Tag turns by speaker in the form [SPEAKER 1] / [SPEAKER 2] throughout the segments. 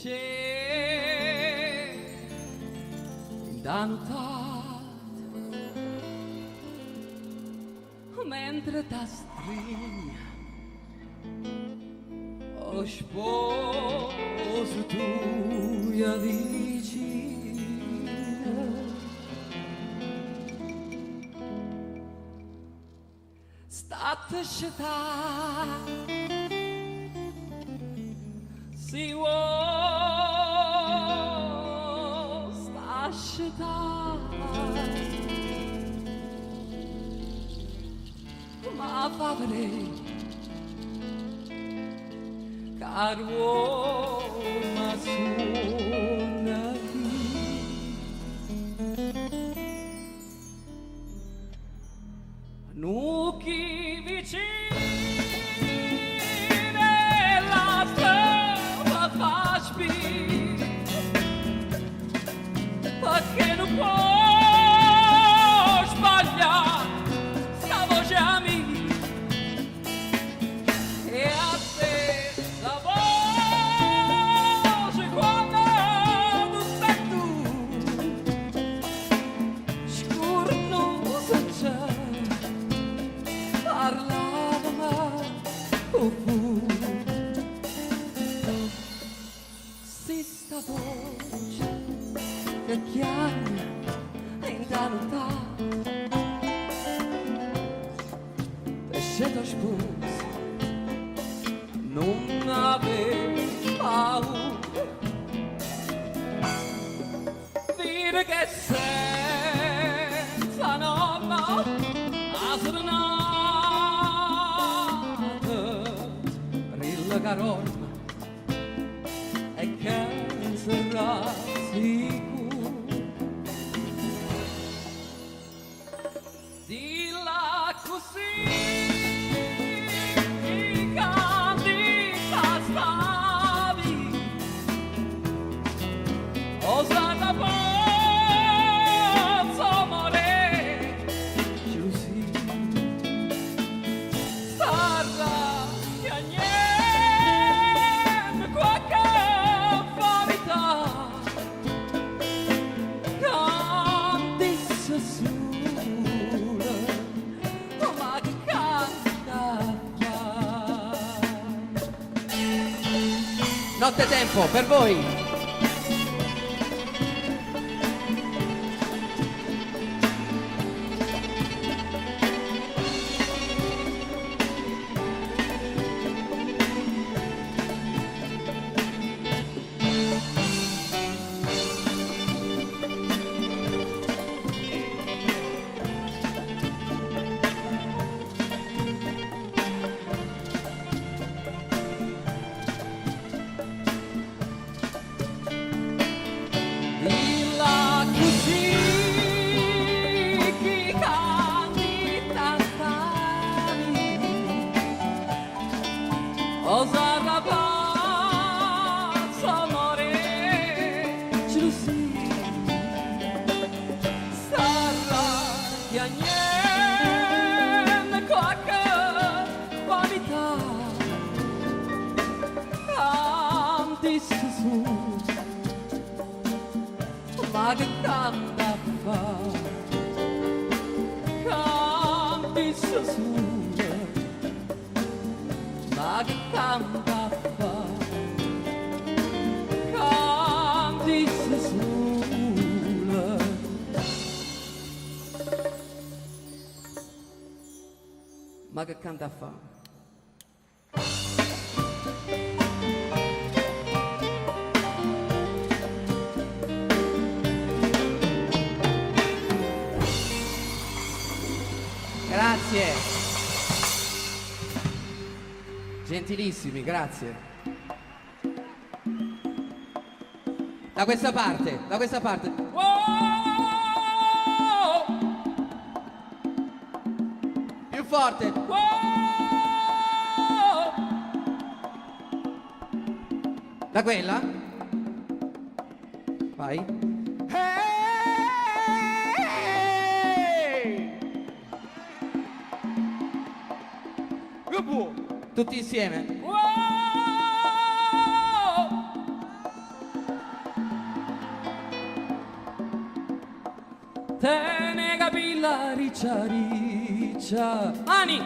[SPEAKER 1] c'è da notar mentre ta stringa o sposo tua vicina state scelta si vuoi sta scelta ma fa vedere caro ma suona nuki vicine la strada fa spir perché non può sbagliare sta voce amica e a te la voce quando tu stai tu scuro non c'è parlava ma si sta voce che chiama in tanto e se lo sposi non avevo paura dire che senza nonna a serenata rilla caronna e che sarà sicuro dilla così osata pazzo amore giusi sarà che niente qualche vanità cantisse sola ma che canta notte tempo per voi. Osa ragazzo amore giusti sarà che niente qualche vanità cantisse su ma che canta fa cantisse su ma che canta fa cantisse sola ma che canta fa grazie gentilissimi, grazie. Da questa parte, da questa parte. Wow! Più forte. Wow! Da quella? Vai. Hey! Tutti insieme. Wow!
[SPEAKER 2] te ne capilla riccia riccia. Mani!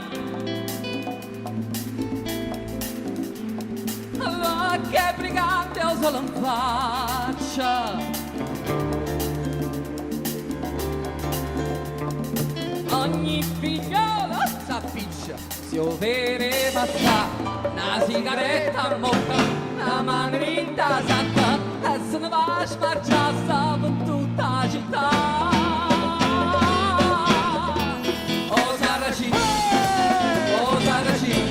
[SPEAKER 2] Allora che brigante ho solo in faccia. Ogni figliolo s'appiccia, si overe basta, una sigaretta a bocca, una manetta santa, e se ne va a smarciare sta per tutta la città. Oh Saracino, oh Saracino,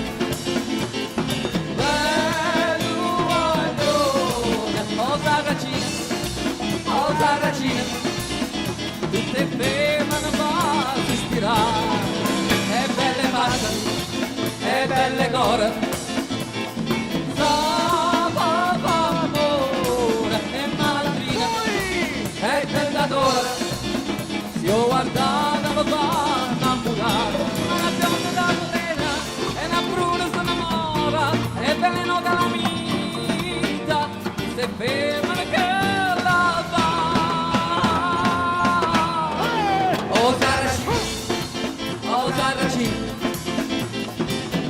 [SPEAKER 2] bello guardone, oh Saracino, oh Saracino, tutte fermano va si ispirare, e belle facce, e belle core. Io guardavo papà innamorata, ma la donna da morena e la bruna si innamora e veleno calamita se ferma che la fa. Oh Saracino, oh Saracino,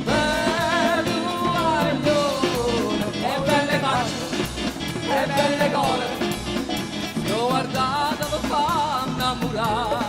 [SPEAKER 2] bello guaglione e belle facce e belle cole. Io guardavo papà innamorata.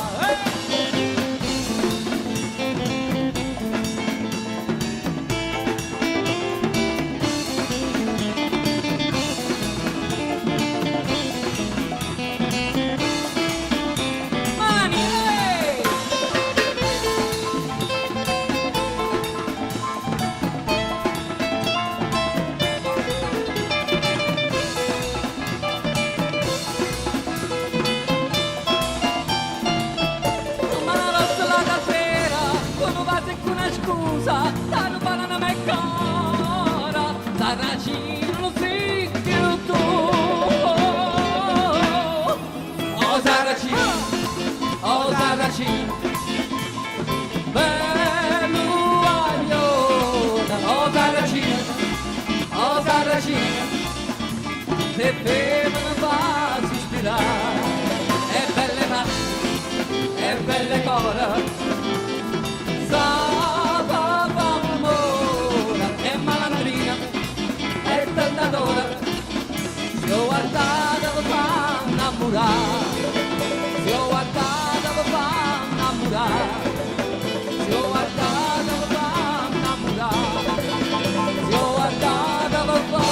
[SPEAKER 2] Scusa, tanto parlano me ancora, Saracino non sei più tu. Oh Saracino, oh Saracino, bello guaglione, oh Saracino, oh Saracino, se fermano fa sospirare, e belle mani, e belle core. Io guardavo fa innamorare, io guardavo fa innamorare, io guardavo fa innamorare, io guardavo fa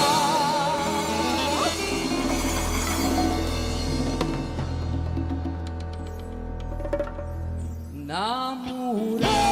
[SPEAKER 2] innamorare.